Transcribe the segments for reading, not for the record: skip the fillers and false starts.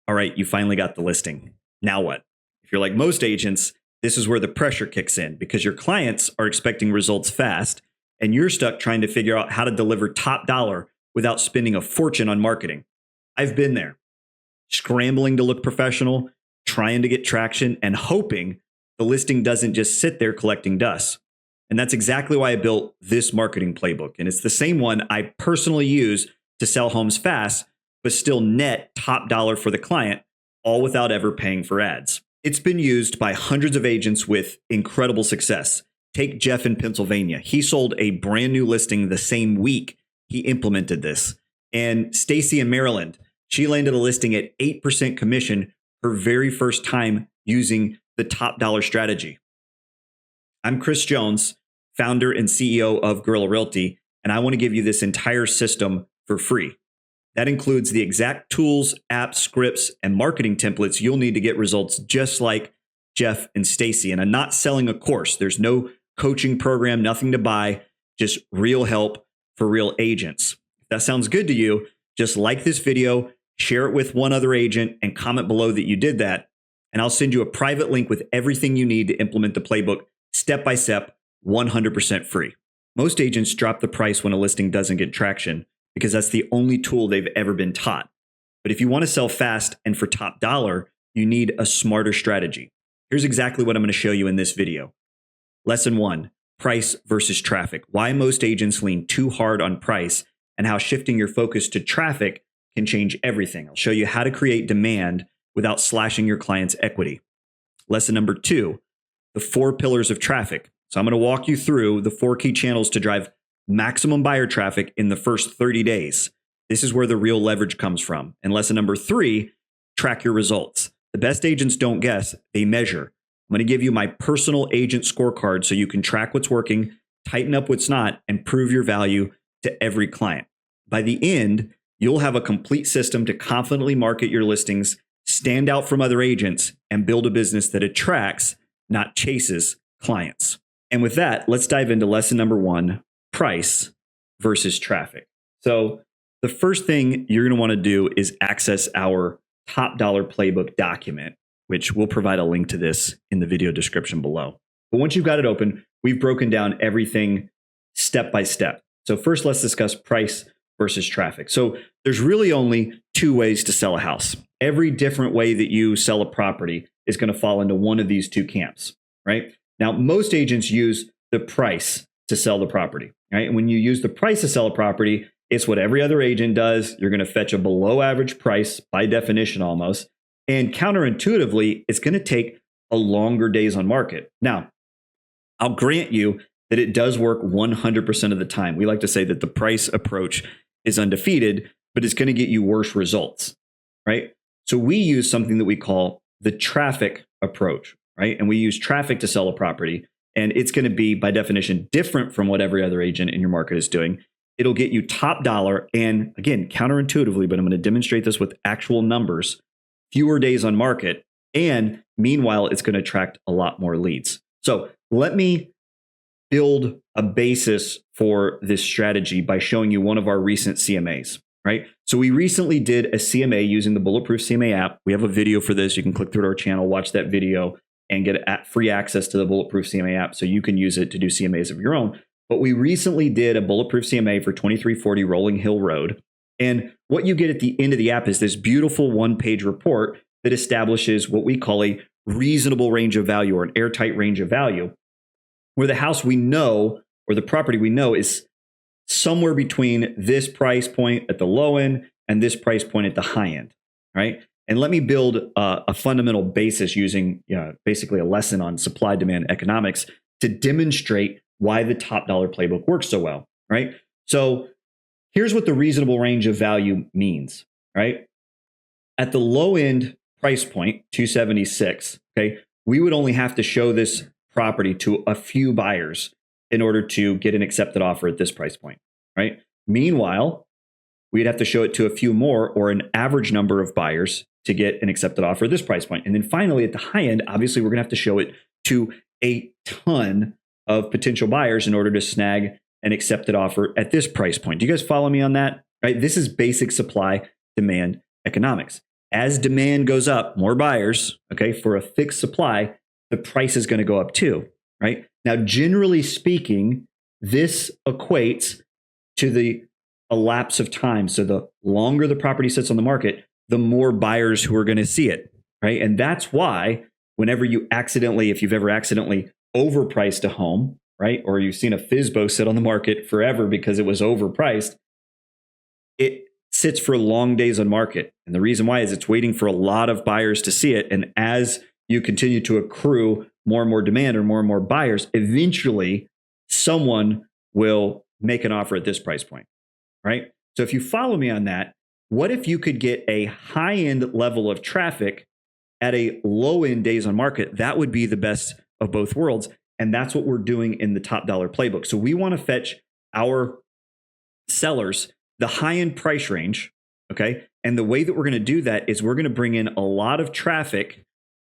All right, you finally got the listing. Now what? If you're like most agents, this is where the pressure kicks in because your clients are expecting results fast and you're stuck trying to figure out how to deliver top dollar without spending a fortune on marketing. I've been there, scrambling to look professional, trying to get traction, and hoping the listing doesn't just sit there collecting dust. And that's exactly why I built this marketing playbook. And it's the same one I personally use to sell homes fast, but still net top dollar for the client, all without ever paying for ads. It's been used by hundreds of agents with incredible success. Take Jeff in Pennsylvania. He sold a brand new listing the same week he implemented this. And Stacy in Maryland, she landed a listing at 8% commission her very first time using the top dollar strategy. I'm Chris Jones, founder and CEO of Guerrilla Realty, and I want to give you this entire system for free. That includes the exact tools, apps, scripts, and marketing templates you'll need to get results just like Jeff and Stacy. And I'm not selling a course. There's no coaching program, nothing to buy, just real help for real agents. If that sounds good to you, just like this video, share it with one other agent, and comment below that you did that. And I'll send you a private link with everything you need to implement the playbook step by step, 100% free. Most agents drop the price when a listing doesn't get traction because that's the only tool they've ever been taught. But if you want to sell fast and for top dollar, you need a smarter strategy. Here's exactly what I'm going to show you in this video. Lesson 1, price versus traffic. Why most agents lean too hard on price and how shifting your focus to traffic can change everything. I'll show you how to create demand without slashing your client's equity. Lesson number 2, the 4 pillars of traffic. So I'm going to walk you through the 4 key channels to drive maximum buyer traffic in the first 30 days. This is where the real leverage comes from. And lesson number 3, track your results. The best agents don't guess, they measure. I'm going to give you my personal agent scorecard so you can track what's working, tighten up what's not, and prove your value to every client. By the end, you'll have a complete system to confidently market your listings, stand out from other agents, and build a business that attracts, not chases, clients. And with that, let's dive into lesson number 1, price versus traffic. So the first thing you're going to want to do is access our top dollar playbook document, which we'll provide a link to this in the video description below. But once you've got it open, we've broken down everything step by step. So first, let's discuss price versus traffic. So there's really only 2 ways to sell a house. Every different way that you sell a property is going to fall into one of these 2 camps, right? Now, most agents use the price to sell the property, right? And when you use the price to sell a property, it's what every other agent does. You're going to fetch a below average price by definition almost. And counterintuitively, it's going to take a longer days on market. Now, I'll grant you that it does work 100% of the time. We like to say that the price approach is undefeated, but it's going to get you worse results, right? So we use something that we call the traffic approach, right? And we use traffic to sell a property. And it's going to be, by definition, different from what every other agent in your market is doing. It'll get you top dollar. And again, counterintuitively, but I'm going to demonstrate this with actual numbers, fewer days on market. And meanwhile, it's going to attract a lot more leads. So let me build a basis for this strategy by showing you one of our recent CMAs, right? So we recently did a CMA using the Bulletproof CMA app. We have a video for this. You can click through to our channel, watch that video, and get free access to the Bulletproof CMA app so you can use it to do CMAs of your own. But we recently did a Bulletproof CMA for 2340 Rolling Hill Road. And what you get at the end of the app is this beautiful 1-page report that establishes what we call a reasonable range of value or an airtight range of value, where the house we know or the property we know is somewhere between this price point at the low end and this price point at the high end, right? And let me build a fundamental basis using basically a lesson on supply-demand economics to demonstrate why the top dollar playbook works so well, right? So here's what the reasonable range of value means, right? At the low end price point, 276, okay, we would only have to show this property to a few buyers in order to get an accepted offer at this price point, right? Meanwhile, we'd have to show it to a few more or an average number of buyers to get an accepted offer at this price point. And then finally, at the high end, obviously, we're going to have to show it to a ton of potential buyers in order to snag an accepted offer at this price point. Do you guys follow me on that? Right? This is basic supply demand economics. as demand goes up, more buyers, okay, for a fixed supply, the price is going to go up too, right? Now, generally speaking, this equates to the elapse of time. So the longer the property sits on the market, the more buyers who are going to see it, right? And that's why whenever you accidentally, if you've ever accidentally overpriced a home, right, or you've seen a FSBO sit on the market forever because it was overpriced, it sits for long days on market. And the reason why is it's waiting for a lot of buyers to see it. And as you continue to accrue more and more demand or more buyers, eventually someone will make an offer at this price point, right? So if you follow me on that, what if you could get a high-end level of traffic at a low-end days on market? That would be the best of both worlds. And that's what we're doing in the Top Dollar Playbook. So we want to fetch our sellers the high-end price range, okay? And the way that we're going to do that is we're going to bring in a lot of traffic,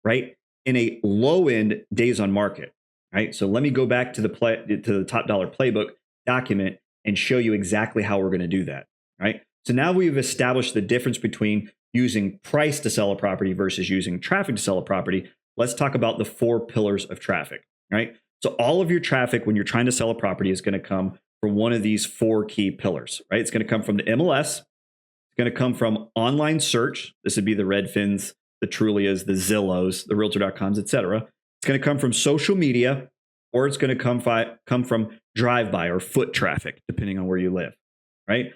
right, in a low-end days on market, right? So let me go back to the Top Dollar Playbook document and show you exactly how we're going to do that, right? So now we've established the difference between using price to sell a property versus using traffic to sell a property. Let's talk about the 4 pillars of traffic, right? So all of your traffic when you're trying to sell a property is going to come from one of these 4 key pillars, right? It's going to come from the MLS. It's going to come from online search. This would be the Redfins, the Trulias, the Zillows, the Realtor.coms, et cetera. It's going to come from social media, or it's going to come from drive-by or foot traffic, depending on where you live, right?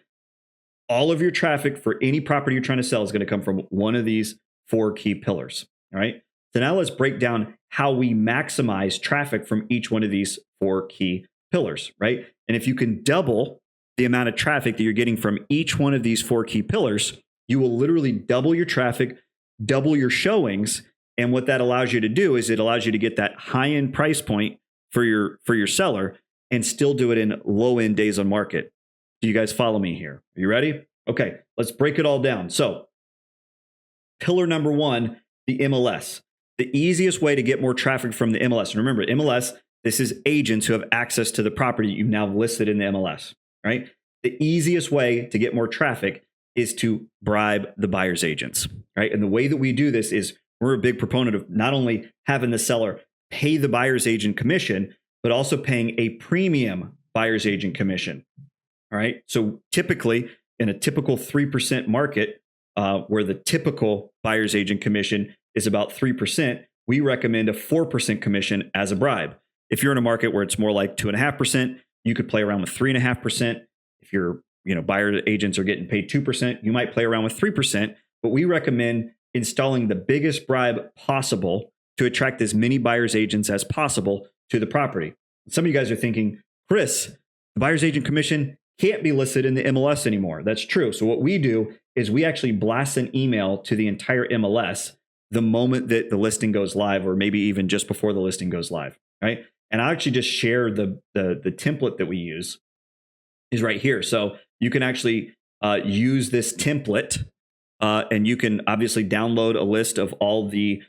All of your traffic for any property you're trying to sell is going to come from one of these 4 key pillars, all right? So now let's break down how we maximize traffic from each one of these 4 key pillars, right? And if you can double the amount of traffic that you're getting from each one of these 4 key pillars, you will literally double your traffic, double your showings. And what that allows you to do is it allows you to get that high-end price point for your seller and still do it in low-end days on market. Do you guys follow me here? Are you ready? Okay, let's break it all down. So pillar number 1, the MLS. The easiest way to get more traffic from the MLS. And remember, MLS, this is agents who have access to the property you've now listed in the MLS, right? The easiest way to get more traffic is to bribe the buyer's agents, right? And the way that we do this is we're a big proponent of not only having the seller pay the buyer's agent commission, but also paying a premium buyer's agent commission, all right? So typically in a typical 3% market where the typical buyer's agent commission is about 3%, we recommend a 4% commission as a bribe. If you're in a market where it's more like 2.5%, you could play around with 3.5%. If your buyer agents are getting paid 2%, you might play around with 3%. But we recommend installing the biggest bribe possible to attract as many buyer's agents as possible to the property. Some of you guys are thinking, Chris, the buyer's agent commission can't be listed in the MLS anymore. That's true. So what we do is we actually blast an email to the entire MLS the moment that the listing goes live, or maybe even just before the listing goes live, right? And I'll actually just share the template that we use is right here. So you can actually use this template and you can obviously download a list of all the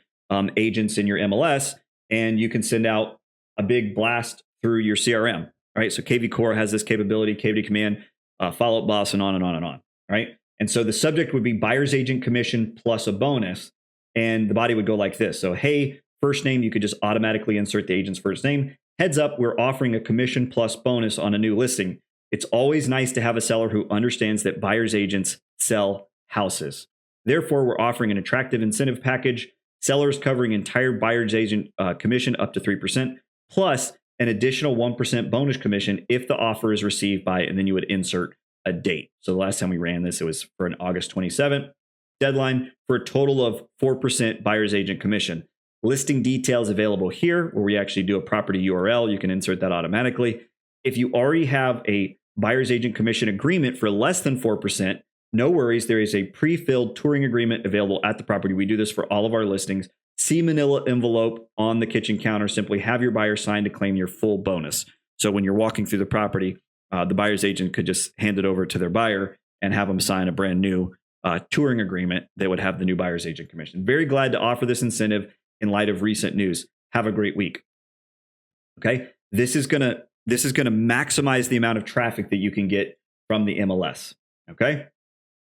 agents in your MLS, and you can send out a big blast through your CRM, right? So KV Core has this capability, KVD Command, Follow Up Boss, and on and on and on, right? And so the subject would be buyer's agent commission plus a bonus, and the body would go like this. So, hey, first name, you could just automatically insert the agent's first name. Heads up, we're offering a commission plus bonus on a new listing. It's always nice to have a seller who understands that buyer's agents sell houses. Therefore, we're offering an attractive incentive package, sellers covering entire buyer's agent commission up to 3%, plus an additional 1% bonus commission if the offer is received by, and then you would insert a date. So the last time we ran this, it was for an August 27th deadline for a total of 4% buyer's agent commission. Listing details available here, where we actually do a property URL. You can insert that automatically. If you already have a buyer's agent commission agreement for less than 4%, no worries. There is a pre-filled touring agreement available at the property. We do this for all of our listings. See manila envelope on the kitchen counter. Simply have your buyer sign to claim your full bonus. So when you're walking through the property, the buyer's agent could just hand it over to their buyer and have them sign a brand new touring agreement that would have the new buyer's agent commission. Very glad to offer this incentive in light of recent news. Have a great week. Okay, this is gonna maximize the amount of traffic that you can get from the MLS. Okay,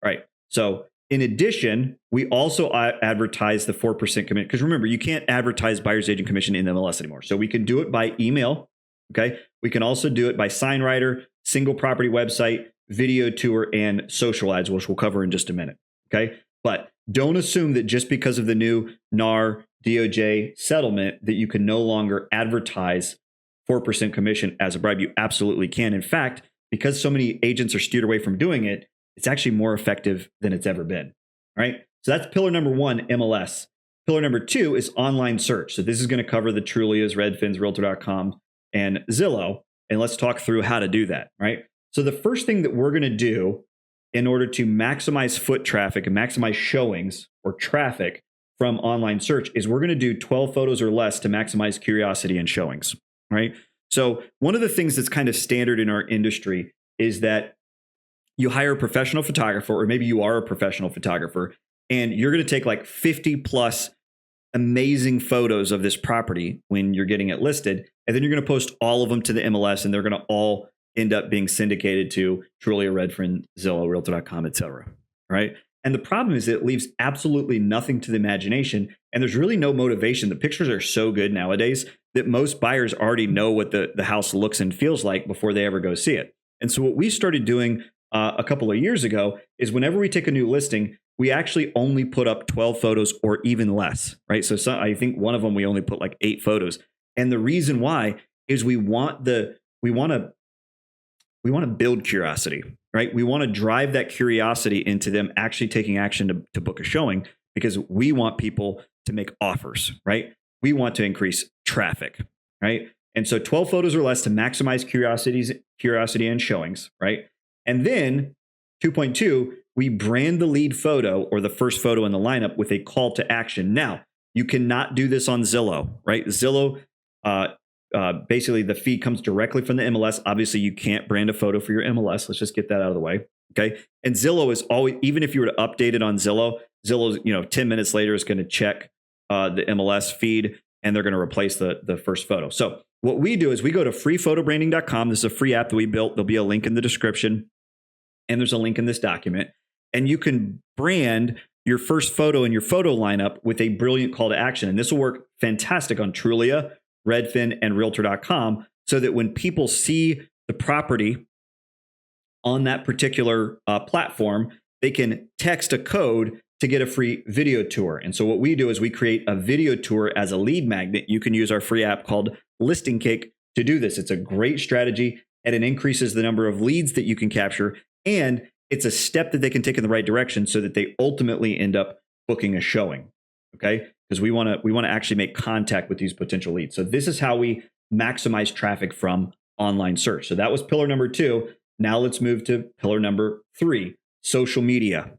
all right. So In addition, we also advertise the 4% commission, because remember, you can't advertise buyer's agent commission in MLS anymore. So we can do it by email. Okay. We can also do it by sign writer, single property website, video tour, and social ads, which we'll cover in just a minute. Okay. But don't assume that just because of the new NAR DOJ settlement that you can no longer advertise 4% commission as a bribe. You absolutely can. In fact, because so many agents are steered away from doing it, it's actually more effective than it's ever been. All right. So that's pillar number one, MLS. Pillar number two is online search. So this is going to cover the Trulias, Redfins, Realtor.com, and Zillow. And let's talk through how to do that. Right. So the first thing that we're going to do in order to maximize foot traffic and maximize showings or traffic from online search is we're going to do 12 photos or less to maximize curiosity and showings. Right. So one of the things that's kind of standard in our industry is that you hire a professional photographer, or maybe you are a professional photographer, and you're going to take like 50 plus amazing photos of this property when you're getting it listed. And then you're going to post all of them to the MLS, and they're going to all end up being syndicated to Trulia, Redfin, Zillow, Realtor.com, et cetera. Right. And the problem is it leaves absolutely nothing to the imagination. And there's really no motivation. The pictures are so good nowadays that most buyers already know what the house looks and feels like before they ever go see it. And so what we started doing a couple of years ago is whenever we take a new listing, we actually only put up 12 photos or even less, right? So I think one of them, we only put like 8 photos. And the reason why is we want to build curiosity, right? We want to drive that curiosity into them actually taking action to book a showing, because we want people to make offers, right? We want to increase traffic, right? And so 12 photos or less to maximize curiosity and showings, right? And then 2.2, we brand the lead photo or the first photo in the lineup with a call to action. Now, you cannot do this on Zillow, right? Zillow, basically the feed comes directly from the MLS. Obviously, you can't brand a photo for your MLS. Let's just get that out of the way. Okay. And Zillow is always, even if you were to update it on Zillow's, 10 minutes later is going to check the MLS feed, and they're going to replace the first photo. So what we do is we go to freephotobranding.com. This is a free app that we built. There'll be a link in the description, and there's a link in this document. And you can brand your first photo in your photo lineup with a brilliant call to action. And this will work fantastic on Trulia, Redfin, and Realtor.com, so that when people see the property on that particular platform, they can text a code to get a free video tour. And so what we do is we create a video tour as a lead magnet. You can use our free app called Listing Cake to do this. It's a great strategy, and it increases the number of leads that you can capture. And it's a step that they can take in the right direction so that they ultimately end up booking a showing. Okay. Because we want to actually make contact with these potential leads. So this is how we maximize traffic from online search. So that was pillar number 2. Now let's move to pillar number 3, social media.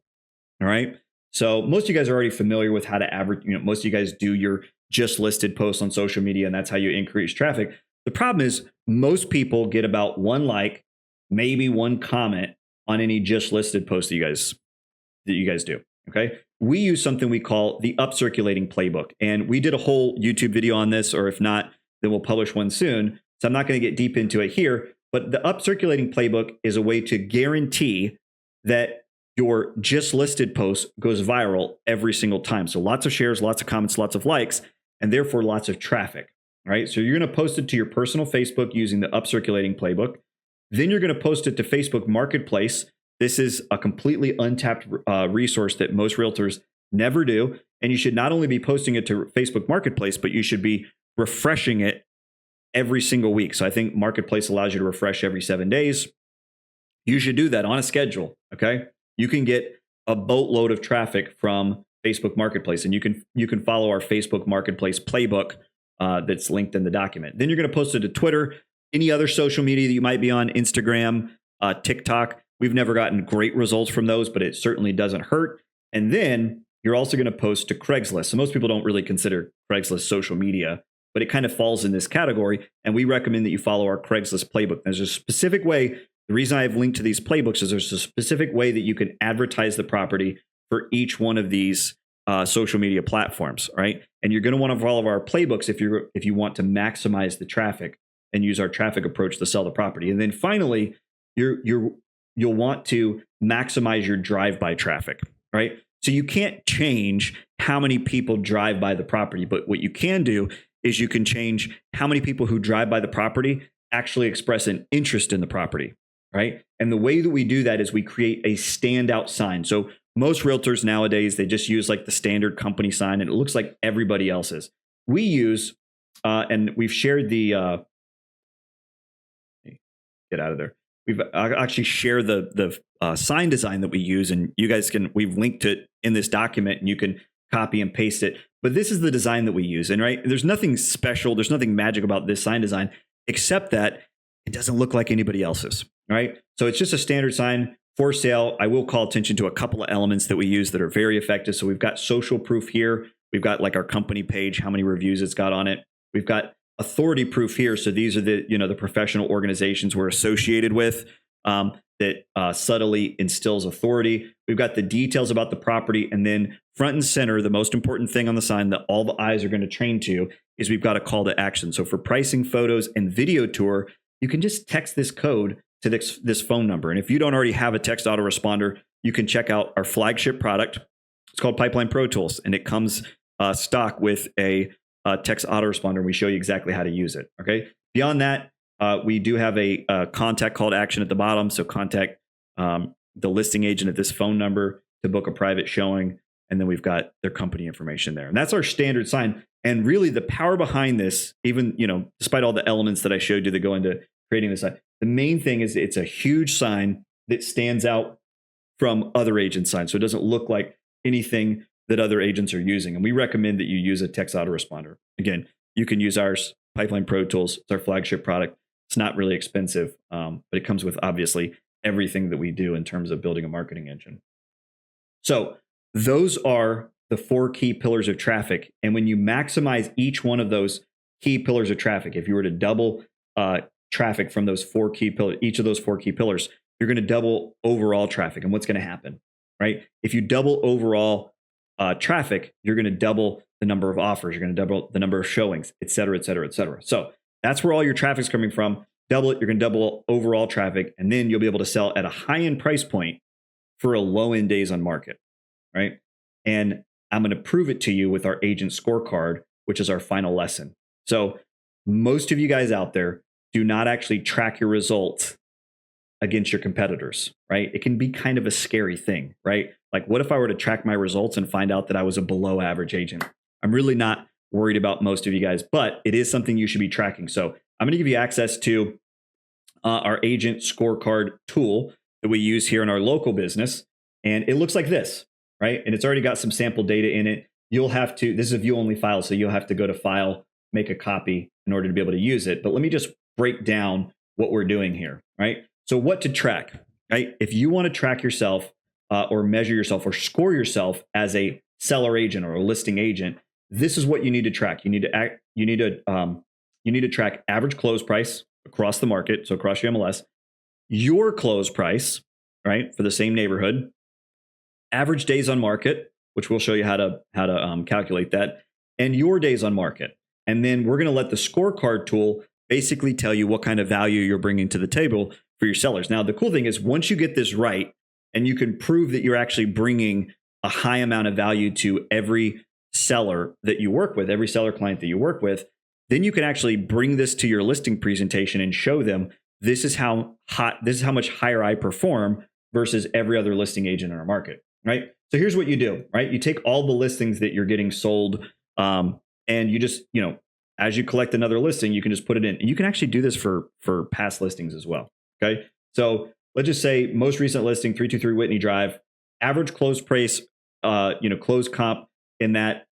All right. So most of you guys are already familiar with how to average, most of you guys do your just listed posts on social media, and that's how you increase traffic. The problem is most people get about 1 like, maybe 1 comment on any just listed post that you guys do. Okay. We use something we call the upcirculating playbook. And we did a whole YouTube video on this, or if not, then we'll publish one soon. So I'm not going to get deep into it here, but the upcirculating playbook is a way to guarantee that your just listed post goes viral every single time. So lots of shares, lots of comments, lots of likes, and therefore lots of traffic. Right. So you're going to post it to your personal Facebook using the upcirculating playbook. Then you're going to post it to Facebook Marketplace. This is a completely untapped resource that most realtors never do. And you should not only be posting it to Facebook Marketplace, but you should be refreshing it every single week. So I think Marketplace allows you to refresh every 7 days. You should do that on a schedule. Okay. You can get a boatload of traffic from Facebook Marketplace, and you can follow our Facebook Marketplace playbook that's linked in the document. Then you're going to post it to Twitter, any other social media that you might be on, Instagram, TikTok. We've never gotten great results from those, but it certainly doesn't hurt. And then you're also going to post to Craigslist. So most people don't really consider Craigslist social media, but it kind of falls in this category. And we recommend that you follow our Craigslist playbook. There's a specific way. The reason I've linked to these playbooks is there's a specific way that you can advertise the property for each one of these social media platforms, right? And you're going to want to follow our playbooks if you want to maximize the traffic and use our traffic approach to sell the property. And then finally, you'll want to maximize your drive-by traffic. right? So you can't change how many people drive by the property, but what you can do is you can change how many people who drive by the property actually express an interest in the property, right? And the way that we do that is we create a standout sign. So most realtors nowadays, they just use like the standard company sign and it looks like everybody else's. We use, and we've shared the, get out of there. We've actually shared the sign design that we use, and you guys can. We've linked it in this document, and you can copy and paste it. But this is the design that we use, and right, there's nothing special, there's nothing magic about this sign design, except that it doesn't look like anybody else's. Right, so it's just a standard sign for sale. I will call attention to a couple of elements that we use that are very effective. So we've got social proof here. We've got like our company page, how many reviews it's got on it. We've got authority proof here. So these are the the professional organizations we're associated with that subtly instills authority. We've got the details about the property, and then front and center, the most important thing on the sign that all the eyes are going to train to is we've got a call to action. So for pricing, photos, and video tour, you can just text this code to this phone number. And if you don't already have a text autoresponder, you can check out our flagship product. It's called Pipeline Pro Tools, and it comes stock with a text autoresponder, and we show you exactly how to use it. Okay. Beyond that, we do have a contact call to action at the bottom. So contact the listing agent at this phone number to book a private showing, and then we've got their company information there. And that's our standard sign. And really, the power behind this, even despite all the elements that I showed you that go into creating this sign, the main thing is it's a huge sign that stands out from other agent signs, so it doesn't look like anything that other agents are using. And we recommend that you use a text autoresponder. Again, you can use ours, Pipeline Pro Tools. It's our flagship product. It's not really expensive, but it comes with obviously everything that we do in terms of building a marketing engine. So those are the 4 key pillars of traffic. And when you maximize each one of those key pillars of traffic, if you were to double traffic from those 4 key pillars, each of those 4 key pillars, you're going to double overall traffic. And what's going to happen, right? If you double overall traffic, you're going to double the number of offers, you're going to double the number of showings, et cetera, et cetera, et cetera. So that's where all your traffic's coming from. Double it, you're going to double overall traffic, and then you'll be able to sell at a high-end price point for a low-end days on market, right? And I'm going to prove it to you with our Agent Scorecard, which is our final lesson. So most of you guys out there do not actually track your results against your competitors, right? It can be kind of a scary thing, right? Like, what if I were to track my results and find out that I was a below average agent? I'm really not worried about most of you guys, but it is something you should be tracking. So I'm going to give you access to our Agent Scorecard tool that we use here in our local business. And it looks like this, right? And it's already got some sample data in it. You'll have to, this is a view only file, so you'll have to go to File, make a copy in order to be able to use it. But let me just break down what we're doing here, right? So what to track, right? If you want to track yourself or measure yourself or score yourself as a seller agent or a listing agent, this is what you need to track. You need to track average close price across the market, so across your MLS, your close price, right, for the same neighborhood, average days on market, which we'll show you how to calculate that, and your days on market. And then we're going to let the scorecard tool basically tell you what kind of value you're bringing to the table for your sellers. Now, the cool thing is once you get this right and you can prove that you're actually bringing a high amount of value to every seller that you work with, every seller client that you work with, then you can actually bring this to your listing presentation and show them this is how much higher I perform versus every other listing agent in our market, right? So here's what you do, right? You take all the listings that you're getting sold, and you just, as you collect another listing, you can just put it in. And you can actually do this for past listings as well, okay? So let's just say most recent listing, 323 Whitney Drive, average close price, close comp in that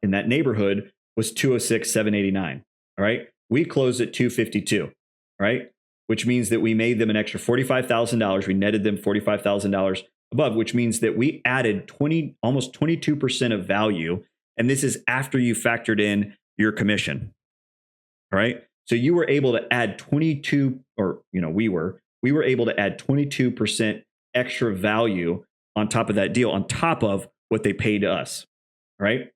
neighborhood was 206,789. All right, we closed at 252. Right, which means that we made them an extra $45,000. We netted them $45,000 above, which means that we added almost 22% of value, and this is after you factored in your commission. All right, so you were able to add 22, or we were able to add 22% extra value on top of that deal, on top of what they paid us. All right.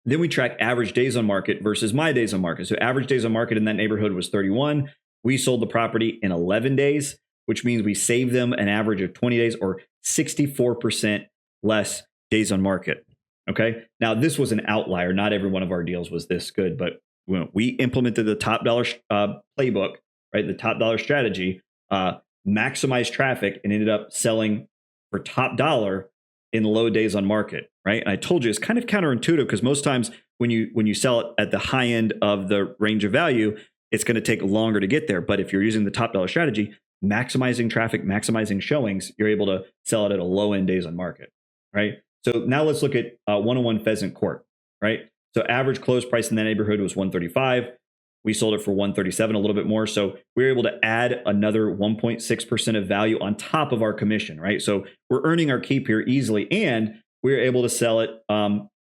Then we track average days on market versus my days on market. So average days on market in that neighborhood was 31. We sold the property in 11 days, which means we saved them an average of 20 days or 64% less days on market. Okay. Now, this was an outlier. Not every one of our deals was this good, but we implemented the top dollar playbook, right? The top dollar strategy, maximized traffic, and ended up selling for top dollar in low days on market, right? And I told you it's kind of counterintuitive because most times when you sell it at the high end of the range of value, it's going to take longer to get there. But if you're using the top dollar strategy, maximizing traffic, maximizing showings, you're able to sell it at a low end days on market, right? So now let's look at 101 Pheasant Court, right? So average close price in that neighborhood was 135. We sold it for 137, a little bit more. So we were able to add another 1.6% of value on top of our commission, right? So we're earning our keep here easily, and we were able to sell it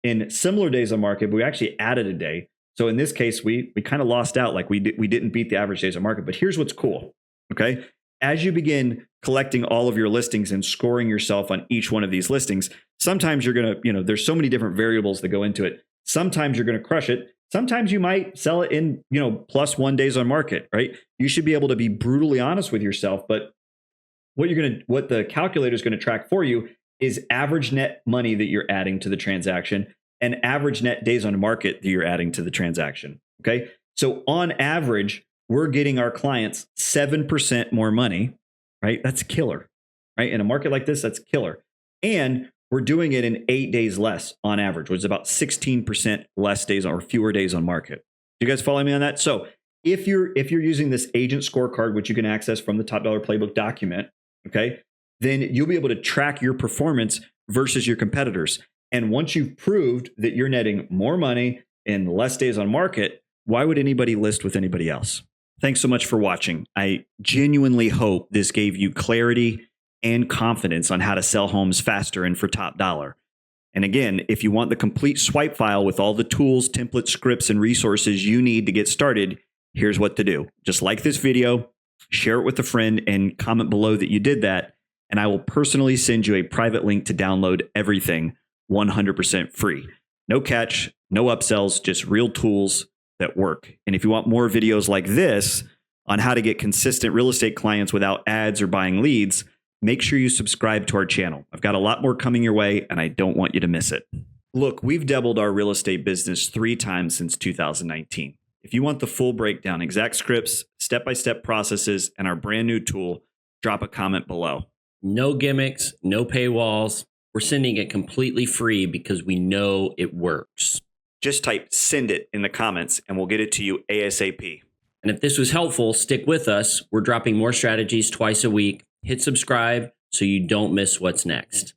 in similar days on market, but we actually added a day. So in this case, we kind of lost out, like we didn't beat the average days on market. But here's what's cool, okay? As you begin collecting all of your listings and scoring yourself on each one of these listings, sometimes you're going to, there's so many different variables that go into it. Sometimes you're going to crush it. Sometimes you might sell it in, +1 days on market, right? You should be able to be brutally honest with yourself. But what the calculator is going to track for you is average net money that you're adding to the transaction and average net days on market that you're adding to the transaction. Okay. So on average, we're getting our clients 7% more money, right? That's killer, right? In a market like this, that's killer. And we're doing it in 8 days less on average, which is about 16% less days or fewer days on market. You guys follow me on that? So if you're using this agent scorecard, which you can access from the Top Dollar Playbook document, okay, then you'll be able to track your performance versus your competitors. And once you've proved that you're netting more money in less days on market, why would anybody list with anybody else? Thanks so much for watching. I genuinely hope this gave you clarity and confidence on how to sell homes faster and for top dollar. And again, if you want the complete swipe file with all the tools, templates, scripts, and resources you need to get started, here's what to do. Just like this video, share it with a friend, and comment below that you did that. And I will personally send you a private link to download everything 100% free. No catch, no upsells, just real tools that work. And if you want more videos like this on how to get consistent real estate clients without ads or buying leads, make sure you subscribe to our channel. I've got a lot more coming your way, and I don't want you to miss it. Look, we've doubled our real estate business 3 times since 2019. If you want the full breakdown, exact scripts, step-by-step processes, and our brand new tool, drop a comment below. No gimmicks, no paywalls. We're sending it completely free because we know it works. Just type "send it" in the comments and we'll get it to you ASAP. And if this was helpful, stick with us. We're dropping more strategies twice a week. Hit subscribe so you don't miss what's next.